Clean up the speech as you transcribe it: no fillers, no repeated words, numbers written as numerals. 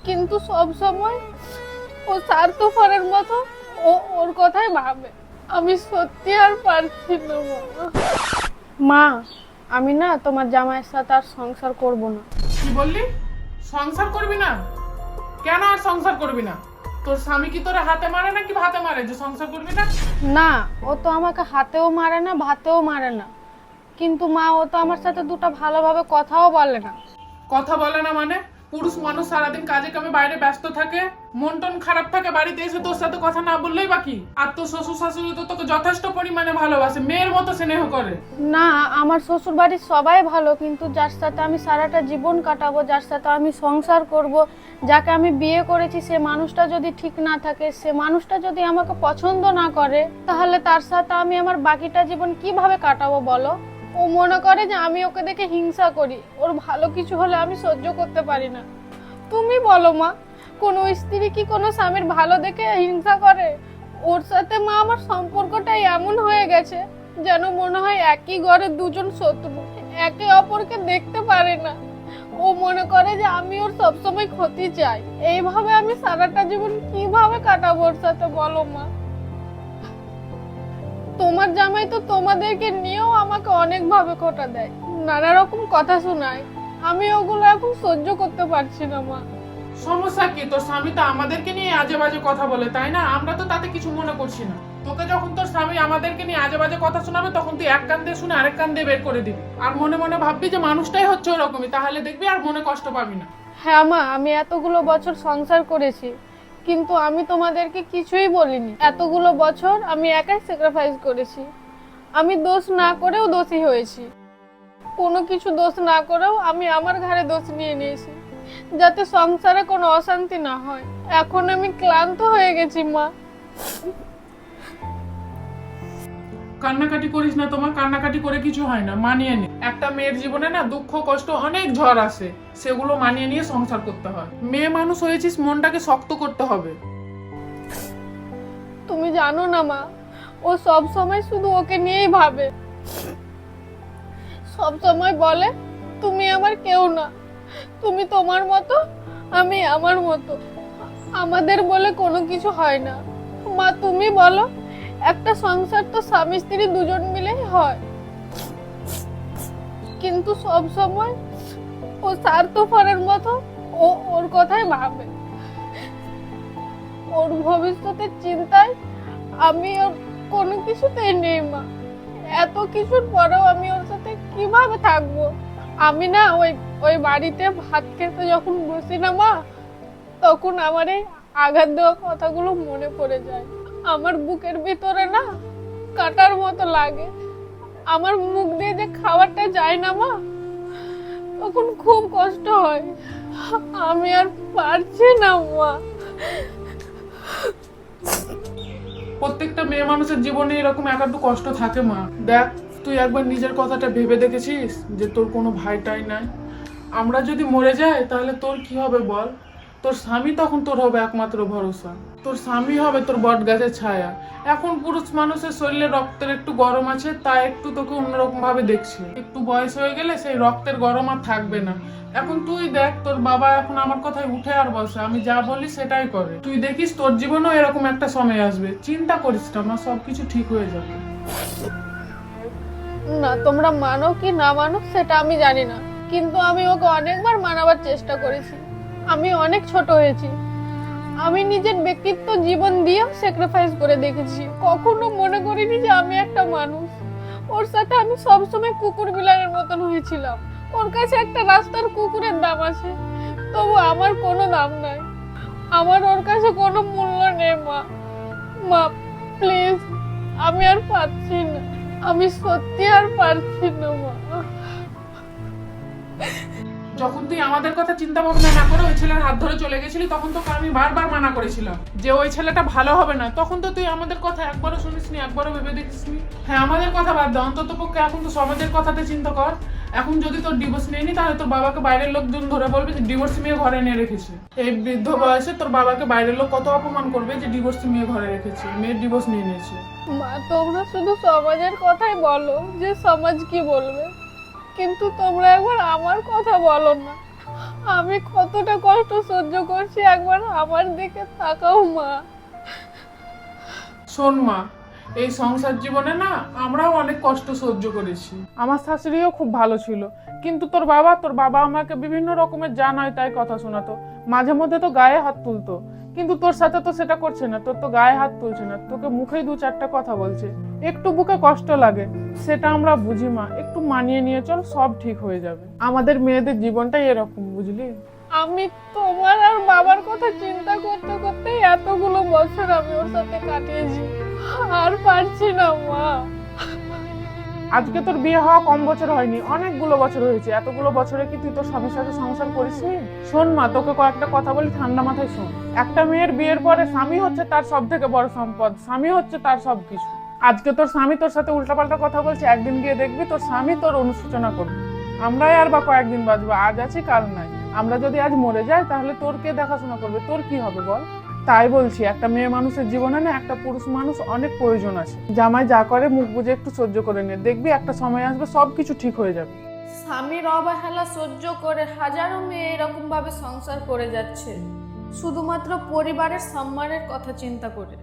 কিন্তু সব সময় ও স্বার্থপরের মতো ওর কথাই ভাবে। আমি সত্যি আর পারছি না মা। মা, আমি না তোমার জামাইয়ের সাথে আর সংসার করব না। কি বললি? সংসার করবি না? কেন আর সংসার করবি না? তোর স্বামী কি তোরে হাতে মারে নাকি ভাতে মারে যে সংসার করবি না? না, ও তো আমাকে হাতেও মারে না, ভাতেও মারে না। কিন্তু মা, ও তো আমার সাথে দুটো ভালোভাবে কথাও বলে না। কথা বলে না মানে? পুরুষ মানুষ সারাদিন কাজে কামে বাইরে ব্যস্ত থাকে, মন টন খারাপ থাকে, বাড়িতে এসে তোর সাথে কথা না বললেই বাকি। আর তোর শ্বশুর শাশুড়ি তো তোকে যথেষ্ট পরিমাণে ভালোবাসে, মেয়ের মতো স্নেহ করে। না, আমার শ্বশুর বাড়ির সবাই ভালো, কিন্তু যার সাথে আমি সারাটা জীবন কাটাবো, যার সাথে আমি সংসার করব, যাকে আমি বিয়ে করেছি, সে মানুষটা যদি ঠিক না থাকে, সে মানুষটা যদি আমাকে পছন্দ না করে, তাহলে তার সাথে আমি আমার বাকিটা জীবন কিভাবে কাটাবো বলো? ও মনে করে যে আমি ওকে দেখে হিংসা করি, ওর ভালো কিছু হলে আমি সহ্য করতে পারি না। তুমি বলো মা, কোনো স্ত্রী কি কোনো স্বামীর ভালো দেখে হিংসা করে? ওর সাথে মা আমার সম্পর্কটাই এমন হয়ে গেছে যেন মনে হয় একই ঘরে দুজন শত্রু, একে অপরকে দেখতে পারে না। ও মনে করে যে আমি ওর সবসময় ক্ষতি চাই। এইভাবে আমি সারাটা জীবন কিভাবে কাটাবো ওর সাথে বলো মা? তোমার জামাই তো তোমাদেরকে নিয়েও আমাকে অনেক ভাবে খোঁটা দেয়, নানা রকম কথা শোনায়। আমি ওগুলো এখন সহ্য করতে পারছি না মা। সমস্যা কি? তোর স্বামী তো আমাদেরকে নিয়ে আজে বাজে কথা বলে, তাই না? আমরা তো তাতে কিছু মনে করছি না। তোকে যখন তোর স্বামী আমাদেরকে নিয়ে আজে বাজে কথা শোনাবে, তখন তুই এক কান দিয়ে শুনে আরেক কান দিয়ে বের করে দিবি, আর মনে মনে ভাববি যে মানুষটাই হচ্ছে ওরকমই। তাহলে দেখবি আর মনে কষ্ট পাবি না। হ্যাঁ মা, আমি এতগুলো বছর সংসার করেছি, কিন্তু আমি তোমাদেরকে কিছুই বলিনি। এতগুলো বছর আমি একাই স্যাক্রিফাইস করেছি। আমি দোষ না করেও দোষী হয়েছি, কোনো কিছু দোষ না করেও আমি আমার ঘাড়ে দোষ নিয়ে নিয়েছি, যাতে সংসারে কোনো অশান্তি না হয়। এখন আমি ক্লান্ত হয়ে গেছি মা। কান্নাকাটি করিস না তোমার, কান্নাকাটি করে কিছু হয় না, মানিয়ে নে। একটা মেয়ের জীবনে না দুঃখ কষ্ট অনেক ঝড় আসে, সেগুলো মানিয়ে নিয়ে সংসার করতে হয়। মেয়ে মানুষ হয়েছিস, মনটাকে শক্ত করতে হবে। তুমি জানো না মা, ও সব সময় শুধু ওকে নিয়েই ভাবে। সব সময় বলে তুমি আমার কেউ না, তুমি তোমার মতো, আমি আমার মতো, আমাদের বলে কোনো কিছু হয় না। মা তুমি বলো, একটা সংসার তো স্বামী স্ত্রী দুজন মিলেই হয়, কিন্তু সব সময় ও স্বার্থপরের মতো ওর কথাই ভাবে। ওর ভবিষ্যতের চিন্তায় আমি ওর কোনো কিছুতেই নেই মা। এত কিছুর পরেও আমি ওর সাথে কিভাবে থাকবো? আমি না ওই বাড়িতে ভাত খেতে যখন বসি না মা, তখন আমার এই আঘাত দেওয়া কথাগুলো মনে পড়ে যায়। আমার বুকের ভিতরে না কাটার মতো লাগে। আমার মুখ দিয়ে যে খাবারটা যায় না মা, তখন খুব কষ্ট হয়। আমি আর পারছি না মা। প্রত্যেকটা মেয়ে মানুষের জীবনে এরকম একটু কষ্ট থাকে মা। দেখ, তুই একবার নিজের কথাটা ভেবে দেখেছিস যে তোর কোনো ভাইটাই নাই? আমরা যদি মরে যাই তাহলে তোর কি হবে বল? তোর স্বামী তখন তোর হবে একমাত্র ভরসা। তোর স্বামী হবে তোর বট গাছের ছায়া। এখন পুরুষ মানুষের শরীরে রক্তের একটু গরম আছে, তাই একটু তোকে অন্যরকম ভাবে দেখছে। একটু বয়স হয়ে গেলে সেই রক্তের গরম আর থাকবে না। এখন তুই দেখ, তোর বাবা এখন আমার কথায় উঠে আর বসে, আমি যা বলি সেটাই করে। তুই দেখিস তোর জীবনেও এরকম একটা সময় আসবে। চিন্তা করিস না মা, সবকিছু ঠিক হয়ে যাবে। না, তোমরা মানো কি না মানো সেটা আমি জানি না, কিন্তু আমি ওকে অনেকবার মানাবার চেষ্টা করেছি। আমি অনেক ছোট হয়েছি, আমি নিজের ব্যক্তিত্ব জীবন দিয়ে স্যাক্রিফাইস করে দেখেছি। কখনো মনে করিনি যে আমি একটা মানুষ। ওর সাথে আমি সবসময় কুকুর বিলারের মতন হয়েছিলাম। ওর কাছে একটা রাস্তার কুকুরের দাম আছে, তবু আমার কোনো দাম নাই। আমার ওর কাছে কোনো মূল্য নেই মা। মা প্লিজ, আমি আর পারছি না, আমি সত্যি আর পারছি না মা। যখন তুই আমাদের কথা চিন্তা ভাবনা না করে ওই ছেলের হাত ধরে চলে গেছিলি, তখন তোকে আমি বারবার মানা করেছিলাম যে ওই ছেলেটা ভালো হবে না। তখন তো তুই আমাদের কথা একবারও শুনিসনি, একবারও ভেবে দেখিসনি। হ্যাঁ, আমাদের কথা বাদ দে, অন্তত পক্ষে এখন তো সমাজের কথাতে চিন্তা কর। এখন যদি তোর ডিভোর্স নেয়নি, তাহলে তোর বাবাকে বাইরের লোকজন ধরে বলবে যে ডিভোর্স মেয়ে ঘরে এনে রেখেছে। এই বৃদ্ধ বয়সে তোর বাবাকে বাইরের লোক কত অপমান করবে যে ডিভোর্স মেয়ে ঘরে রেখেছে, মেয়ের ডিভোর্স নিয়ে নিয়েছে। মা, তোমরা শুধু সমাজের কথাই বলো যে সমাজ কি বলবে, কিন্তু তোমরা একবার আমার কথা বলো না। আমি কতটা কষ্ট সহ্য করছি, একবার আমার দিকে তাকাও মা। শোন মা, এই সংসার জীবনে না আমরাও অনেক কষ্ট সহ্য করেছি। আমার শাশুড়িও খুব ভালো ছিল, কিন্তু তোর বাবা আমাকে বিভিন্ন রকমের যা নয় তাই কথা শোনাতো, মাঝে মধ্যে তো গায়ে হাত তুলতো। কিন্তু তোর সাথে তো সেটা করছে না, তোর তো গায়ে হাত তুলছে না, তোকে মুখেই দু চারটা কথা বলছে। একটু বুকে কষ্ট লাগে, সেটা আমরা বুঝি মা, একটু মানিয়ে নিয়ে চল, সব ঠিক হয়ে যাবে। আমাদের মেয়েদের জীবনটাই এরকম, বুঝলি? আমি তোমার আর বাবার কথা চিন্তা করতে করতে এতগুলো বছর আমি ওর সাথে কাটিয়েছি, আর পারছি না মা। আজকে তোর বিয়ে হওয়া কম বছর হয়নি, অনেকগুলো বছর হয়েছে। এতগুলো বছরে কি তুই তোর স্বামীর সাথে সংসার করিসনি? শোন মা, তোকে কয়েকটা কথা বলি, ঠান্ডা মাথায় শোন। একটা মেয়ের বিয়ের পরে স্বামী হচ্ছে তার সব থেকে বড় সম্পদ, স্বামী হচ্ছে তার সবকিছু। আজকে তোর স্বামী তোর সাথে উল্টাপাল্টা কথা বলছে, একদিন গিয়ে দেখবি তোর স্বামী তোর অনুশোচনা করবে। আমরাই আর বা কয়েকদিন বাঁচবো, আজ আছি কাল নাই। আমরা যদি আজ মরে যাই তাহলে তোর কে দেখাশোনা করবে? তোর কি হবে বল? তাই বলছি, একটা মেয়ে মানুষের জীবনে না একটা পুরুষ মানুষ অনেক প্রয়োজন আছে। জামাই যা করে মুখ বুঝে একটু সহ্য করে নে, দেখবি একটা সময় আসবে সবকিছু ঠিক হয়ে যাবে। স্বামীর অবহেলা সহ্য করে হাজারো মেয়ে এরকম ভাবে সংসার করে যাচ্ছে, শুধুমাত্র পরিবারের সম্মানের কথা চিন্তা করে।